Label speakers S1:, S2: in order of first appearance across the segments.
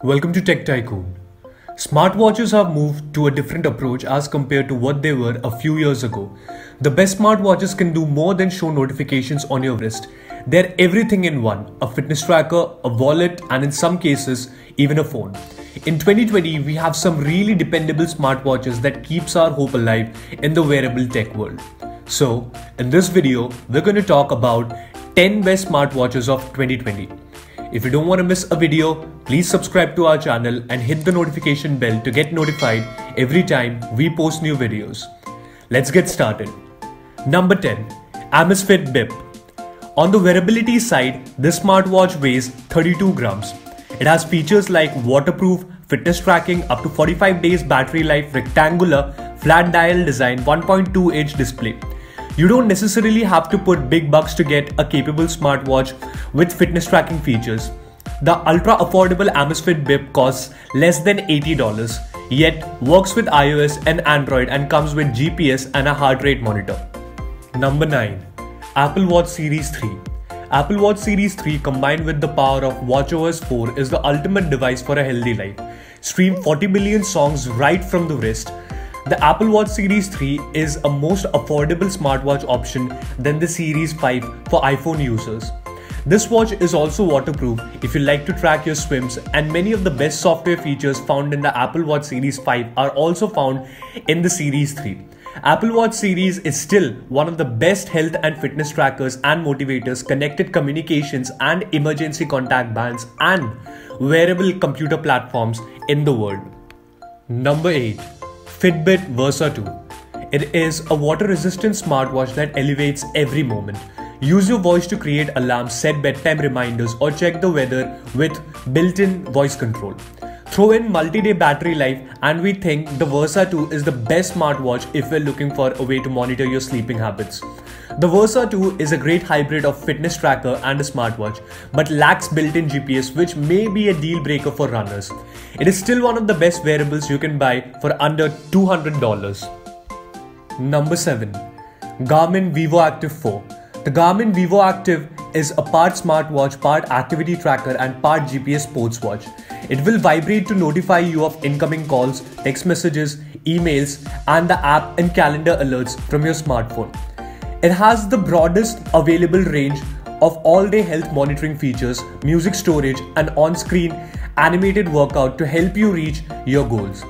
S1: Welcome to Tech Tycoon. Smartwatches have moved to a different approach as compared to what they were a few years ago. The best smartwatches can do more than show notifications on your wrist. They're everything in one: a fitness tracker, a wallet, and in some cases, even a phone. In 2020, we have some really dependable smartwatches that keeps our hope alive in the wearable tech world. So, in this video, we're going to talk about 10 best smartwatches of 2020. If you don't want to miss a video, please subscribe to our channel and hit the notification bell to get notified every time we post new videos. Let's get started. Number 10. Amazfit Bip. On the wearability side, this smartwatch weighs 32 grams. It has features like waterproof, fitness tracking, up to 45 days battery life, rectangular, flat dial design, 1.2-inch display. You don't necessarily have to put big bucks to get a capable smartwatch with fitness tracking features. The ultra affordable Amazfit Bip costs less than $80, yet works with iOS and Android and comes with GPS and a heart rate monitor. Number 9. Apple Watch Series 3. Apple Watch Series 3 combined with the power of watchOS 4 is the ultimate device for a healthy life. Stream 40 billion songs right from the wrist. The Apple Watch Series 3 is a most affordable smartwatch option than the Series 5 for iPhone users. This watch is also waterproof if you like to track your swims, and many of the best software features found in the Apple Watch Series 5 are also found in the Series 3. Apple Watch Series is still one of the best health and fitness trackers and motivators, connected communications and emergency contact bands and wearable computer platforms in the world. Number 8. Fitbit Versa 2. It is a water-resistant smartwatch that elevates every moment. Use your voice to create alarms, set bedtime reminders, or check the weather with built-in voice control. Throw in multi-day battery life, and we think the Versa 2 is the best smartwatch if we're looking for a way to monitor your sleeping habits. The Versa 2 is a great hybrid of fitness tracker and a smartwatch, but lacks built-in GPS, which may be a deal breaker for runners. It is still one of the best wearables you can buy for under $200. Number 7. Garmin VivoActive 4. The Garmin VivoActive is a part smartwatch, part activity tracker, and part GPS sports watch. It will vibrate to notify you of incoming calls, text messages, emails, and the app and calendar alerts from your smartphone. It has the broadest available range of all-day health monitoring features, music storage, and on-screen animated workout to help you reach your goals.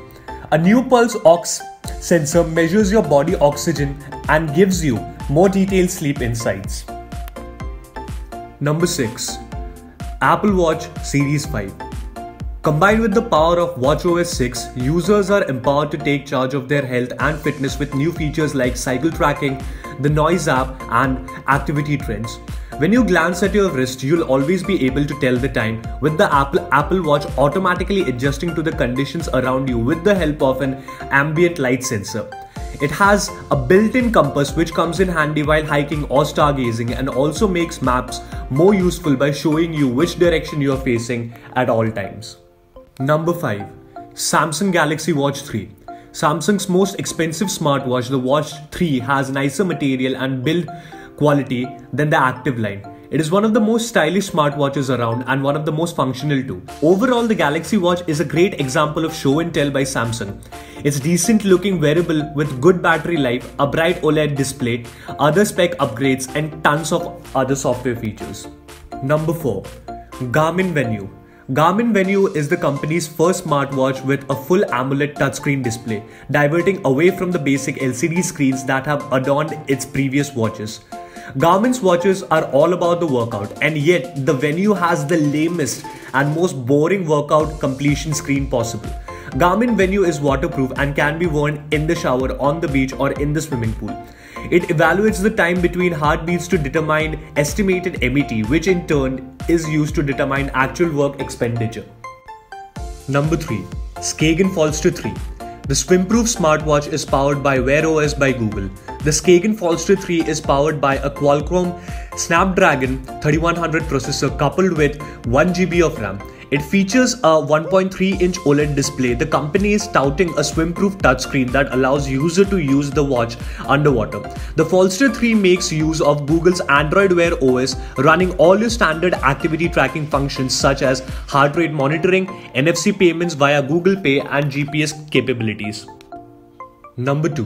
S1: A new pulse ox sensor measures your body oxygen and gives you more detailed sleep insights. Number 6. Apple Watch Series 5. Combined with the power of watchOS 6, users are empowered to take charge of their health and fitness with new features like cycle tracking, the Noise app, and activity trends. When you glance at your wrist, you'll always be able to tell the time, with the Apple Watch automatically adjusting to the conditions around you with the help of an ambient light sensor. It has a built-in compass which comes in handy while hiking or stargazing, and also makes maps more useful by showing you which direction you are facing at all times. Number 5. Samsung Galaxy Watch 3. Samsung's most expensive smartwatch, the Watch 3, has nicer material and build quality than the Active line. It is one of the most stylish smartwatches around and one of the most functional too. Overall, the Galaxy Watch is a great example of show and tell by Samsung. It's decent looking wearable with good battery life, a bright OLED display, other spec upgrades, and tons of other software features. Number 4. Garmin Venue. Garmin Venue is the company's first smartwatch with a full AMOLED touchscreen display, diverting away from the basic LCD screens that have adorned its previous watches. Garmin's watches are all about the workout, and yet the Venue has the lamest and most boring workout completion screen possible. Garmin Venue is waterproof and can be worn in the shower, on the beach, or in the swimming pool. It evaluates the time between heartbeats to determine estimated MET, which in turn is used to determine actual work expenditure. Number 3. Skagen Folster 3. The swimproof smartwatch is powered by Wear OS by Google. The Skagen Folster 3 is powered by a Qualcomm Snapdragon 3100 processor coupled with 1 GB of RAM. It features a 1.3-inch OLED display. The company is touting a swim-proof touchscreen that allows user to use the watch underwater. The Folster 3 makes use of Google's Android Wear OS, running all your standard activity tracking functions such as heart rate monitoring, NFC payments via Google Pay, and GPS capabilities. Number 2.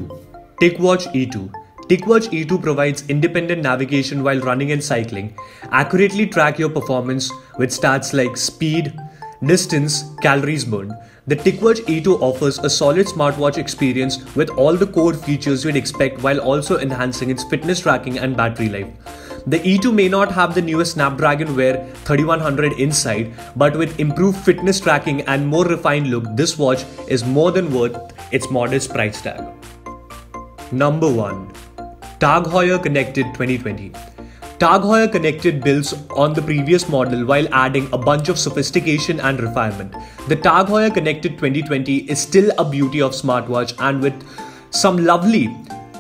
S1: TicWatch E2. TicWatch E2 provides independent navigation while running and cycling. Accurately track your performance with stats like speed, distance, calories burned. The TicWatch E2 offers a solid smartwatch experience with all the core features you'd expect while also enhancing its fitness tracking and battery life. The E2 may not have the newest Snapdragon Wear 3100 inside, but with improved fitness tracking and more refined look, this watch is more than worth its modest price tag. Number 1. TAG Heuer Connected 2020. TAG Heuer Connected builds on the previous model while adding a bunch of sophistication and refinement. The TAG Heuer Connected 2020 is still a beauty of smartwatch, and with some lovely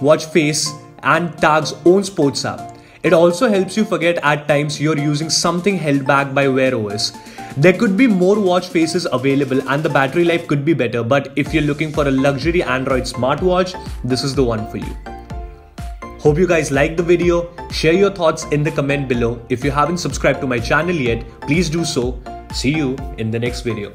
S1: watch face and TAG's own sports app. It also helps you forget at times you're using something held back by Wear OS. There could be more watch faces available and the battery life could be better, but if you're looking for a luxury Android smartwatch, this is the one for you. Hope you guys liked the video. Share your thoughts in the comment below. If you haven't subscribed to my channel yet, please do so. See you in the next video.